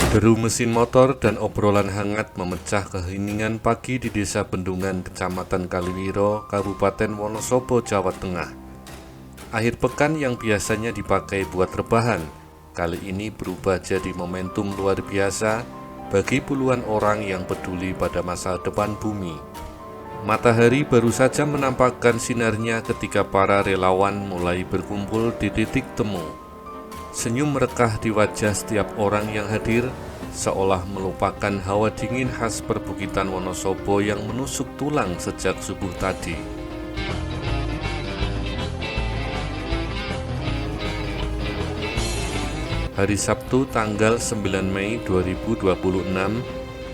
Deru mesin motor dan obrolan hangat memecah keheningan pagi di Desa Bendungan, Kecamatan Kaliwiro, Kabupaten Wonosobo, Jawa Tengah. Akhir pekan yang biasanya dipakai buat rebahan, kali ini berubah jadi momentum luar biasa bagi puluhan orang yang peduli pada masa depan bumi. Matahari baru saja menampakkan sinarnya ketika para relawan mulai berkumpul di titik temu. Senyum merekah di wajah setiap orang yang hadir, seolah melupakan hawa dingin khas perbukitan Wonosobo yang menusuk tulang sejak subuh tadi. Hari Sabtu tanggal 9 Mei 2026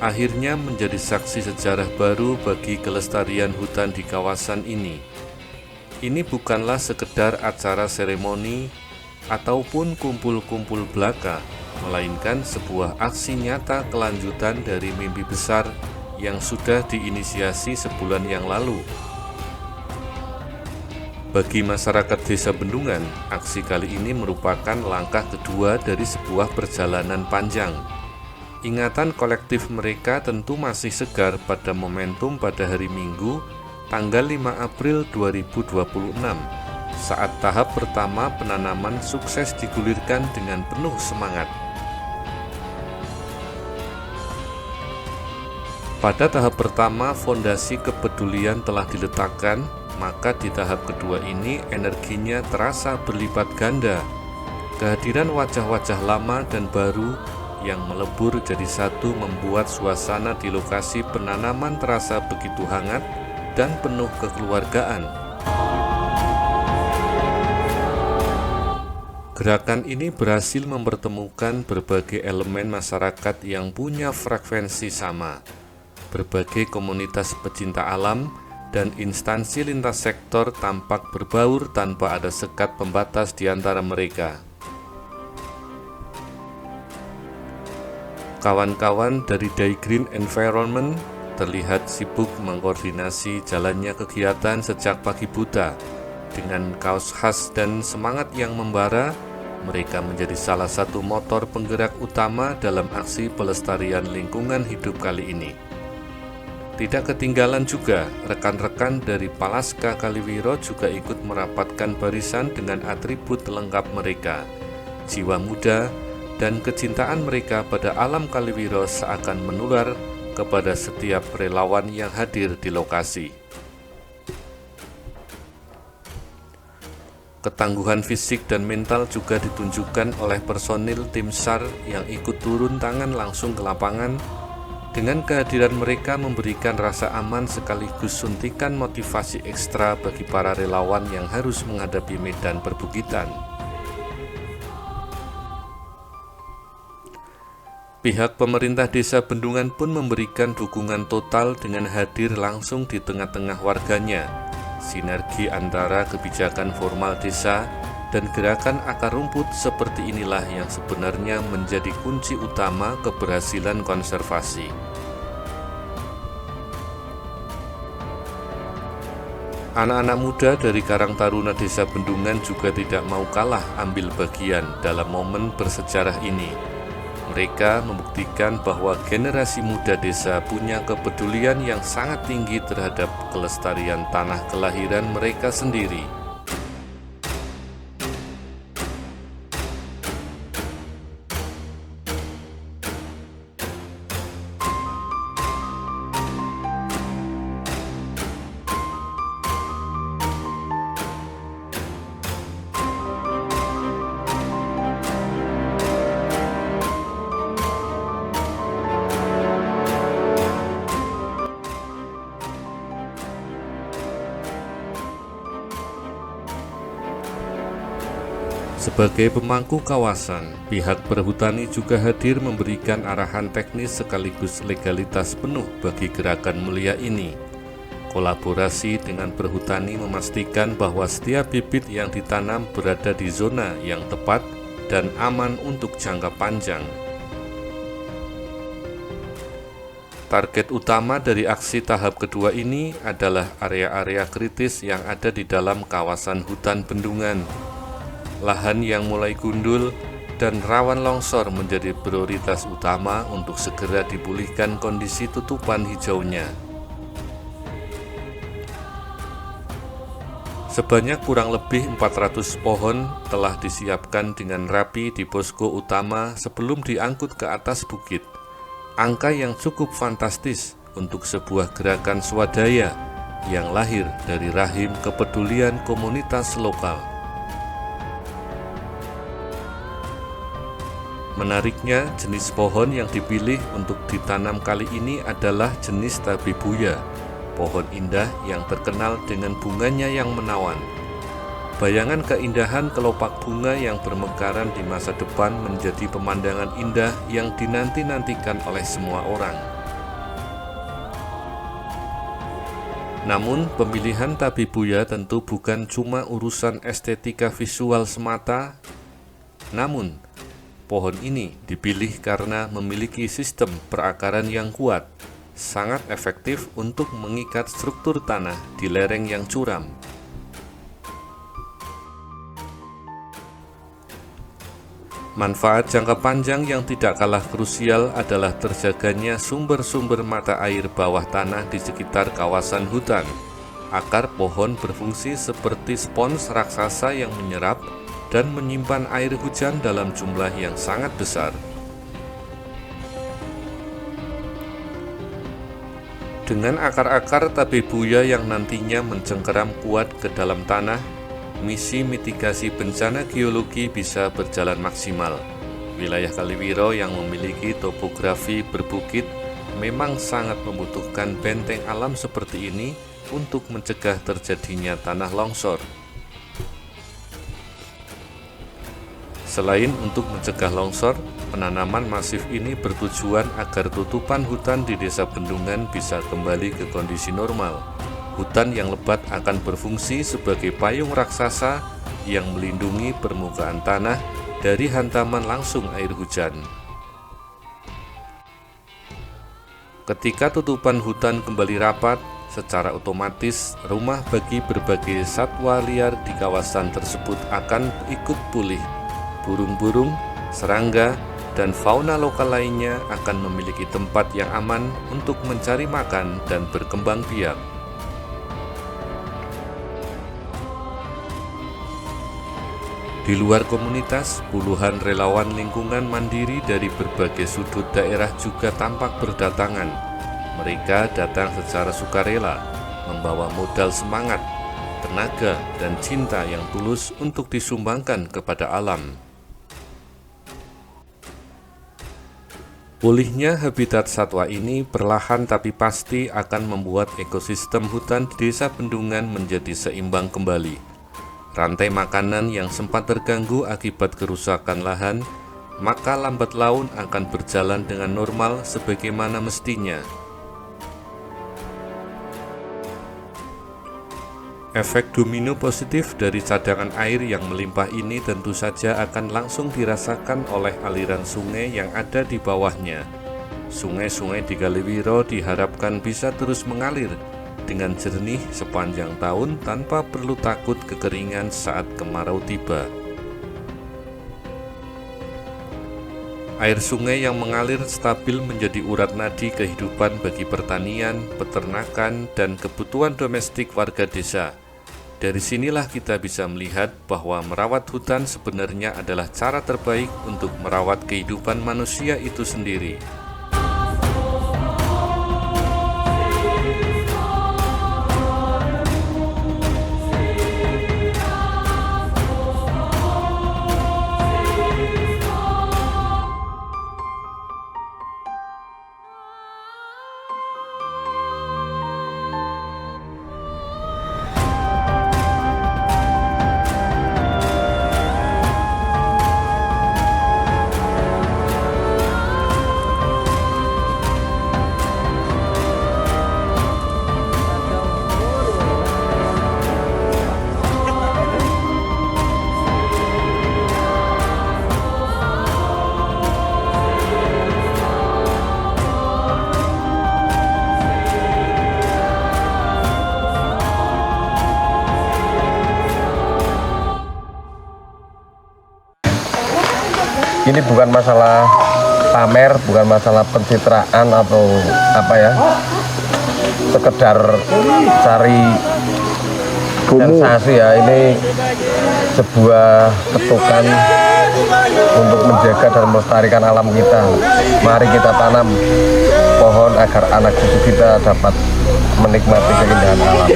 akhirnya menjadi saksi sejarah baru bagi kelestarian hutan di kawasan ini. Ini bukanlah sekedar acara seremoni ataupun kumpul-kumpul belaka, melainkan sebuah aksi nyata kelanjutan dari mimpi besar yang sudah diinisiasi sebulan yang lalu. Bagi masyarakat Desa Bendungan, aksi kali ini merupakan langkah kedua dari sebuah perjalanan panjang. Ingatan kolektif mereka tentu masih segar pada momentum pada hari Minggu, tanggal 5 April 2026, saat tahap pertama penanaman sukses digulirkan dengan penuh semangat. Pada tahap pertama, fondasi kepedulian telah diletakkan, maka di tahap kedua ini energinya terasa berlipat ganda. Kehadiran wajah-wajah lama dan baru yang melebur jadi satu membuat suasana di lokasi penanaman terasa begitu hangat dan penuh kekeluargaan. Gerakan ini berhasil mempertemukan berbagai elemen masyarakat yang punya frekuensi sama, berbagai komunitas pecinta alam, dan instansi lintas sektor tampak berbaur tanpa ada sekat pembatas di antara mereka. Kawan-kawan dari Day Green Environment terlihat sibuk mengkoordinasi jalannya kegiatan sejak pagi buta. Dengan kaos khas dan semangat yang membara, mereka menjadi salah satu motor penggerak utama dalam aksi pelestarian lingkungan hidup kali ini. Tidak ketinggalan juga, rekan-rekan dari Palaska Kaliwiro juga ikut merapatkan barisan dengan atribut lengkap mereka. Jiwa muda dan kecintaan mereka pada alam Kaliwiro seakan menular kepada setiap relawan yang hadir di lokasi. Ketangguhan fisik dan mental juga ditunjukkan oleh personil tim SAR yang ikut turun tangan langsung ke lapangan. Dengan kehadiran mereka memberikan rasa aman sekaligus suntikan motivasi ekstra bagi para relawan yang harus menghadapi medan perbukitan. Pihak pemerintah Desa Bendungan pun memberikan dukungan total dengan hadir langsung di tengah-tengah warganya. Sinergi antara kebijakan formal desa dan gerakan akar rumput seperti inilah yang sebenarnya menjadi kunci utama keberhasilan konservasi. Anak-anak muda dari Karang Taruna Desa Bendungan juga tidak mau kalah ambil bagian dalam momen bersejarah ini. Mereka membuktikan bahwa generasi muda desa punya kepedulian yang sangat tinggi terhadap kelestarian tanah kelahiran mereka sendiri. Sebagai pemangku kawasan, pihak perhutani juga hadir memberikan arahan teknis sekaligus legalitas penuh bagi gerakan mulia ini. Kolaborasi dengan perhutani memastikan bahwa setiap bibit yang ditanam berada di zona yang tepat dan aman untuk jangka panjang. Target utama dari aksi tahap kedua ini adalah area-area kritis yang ada di dalam kawasan hutan Bendungan. Lahan yang mulai gundul dan rawan longsor menjadi prioritas utama untuk segera dipulihkan kondisi tutupan hijaunya. Sebanyak kurang lebih 400 pohon telah disiapkan dengan rapi di posko utama sebelum diangkut ke atas bukit. Angka yang cukup fantastis untuk sebuah gerakan swadaya yang lahir dari rahim kepedulian komunitas lokal. Menariknya, jenis pohon yang dipilih untuk ditanam kali ini adalah jenis tabebuya, pohon indah yang terkenal dengan bunganya yang menawan. Bayangan keindahan kelopak bunga yang bermekaran di masa depan menjadi pemandangan indah yang dinanti-nantikan oleh semua orang. Namun, pemilihan tabebuya tentu bukan cuma urusan estetika visual semata. Namun, pohon ini dipilih karena memiliki sistem perakaran yang kuat, sangat efektif untuk mengikat struktur tanah di lereng yang curam. Manfaat jangka panjang yang tidak kalah krusial adalah terjaganya sumber-sumber mata air bawah tanah di sekitar kawasan hutan. Akar pohon berfungsi seperti spons raksasa yang menyerap dan menyimpan air hujan dalam jumlah yang sangat besar. Dengan akar-akar tabebuya yang nantinya mencengkeram kuat ke dalam tanah, misi mitigasi bencana geologi bisa berjalan maksimal. Wilayah Kaliwiro yang memiliki topografi berbukit memang sangat membutuhkan benteng alam seperti ini untuk mencegah terjadinya tanah longsor. Selain untuk mencegah longsor, penanaman masif ini bertujuan agar tutupan hutan di Desa Bendungan bisa kembali ke kondisi normal. Hutan yang lebat akan berfungsi sebagai payung raksasa yang melindungi permukaan tanah dari hantaman langsung air hujan. Ketika tutupan hutan kembali rapat, secara otomatis rumah bagi berbagai satwa liar di kawasan tersebut akan ikut pulih. Burung-burung, serangga, dan fauna lokal lainnya akan memiliki tempat yang aman untuk mencari makan dan berkembang biak. Di luar komunitas, puluhan relawan lingkungan mandiri dari berbagai sudut daerah juga tampak berdatangan. Mereka datang secara sukarela, membawa modal semangat, tenaga, dan cinta yang tulus untuk disumbangkan kepada alam. Pulihnya habitat satwa ini perlahan tapi pasti akan membuat ekosistem hutan di Desa Bendungan menjadi seimbang kembali. Rantai makanan yang sempat terganggu akibat kerusakan lahan, maka lambat laun akan berjalan dengan normal sebagaimana mestinya. Efek domino positif dari cadangan air yang melimpah ini tentu saja akan langsung dirasakan oleh aliran sungai yang ada di bawahnya. Sungai-sungai di Kaliwiro diharapkan bisa terus mengalir dengan jernih sepanjang tahun tanpa perlu takut kekeringan saat kemarau tiba. Air sungai yang mengalir stabil menjadi urat nadi kehidupan bagi pertanian, peternakan, dan kebutuhan domestik warga desa. Dari sinilah kita bisa melihat bahwa merawat hutan sebenarnya adalah cara terbaik untuk merawat kehidupan manusia itu sendiri. Ini bukan masalah pamer, bukan masalah pencitraan atau apa ya, sekedar cari sensasi ya. Ini sebuah ketukan untuk menjaga dan melestarikan alam kita. Mari kita tanam pohon agar anak cucu kita dapat menikmati keindahan alam.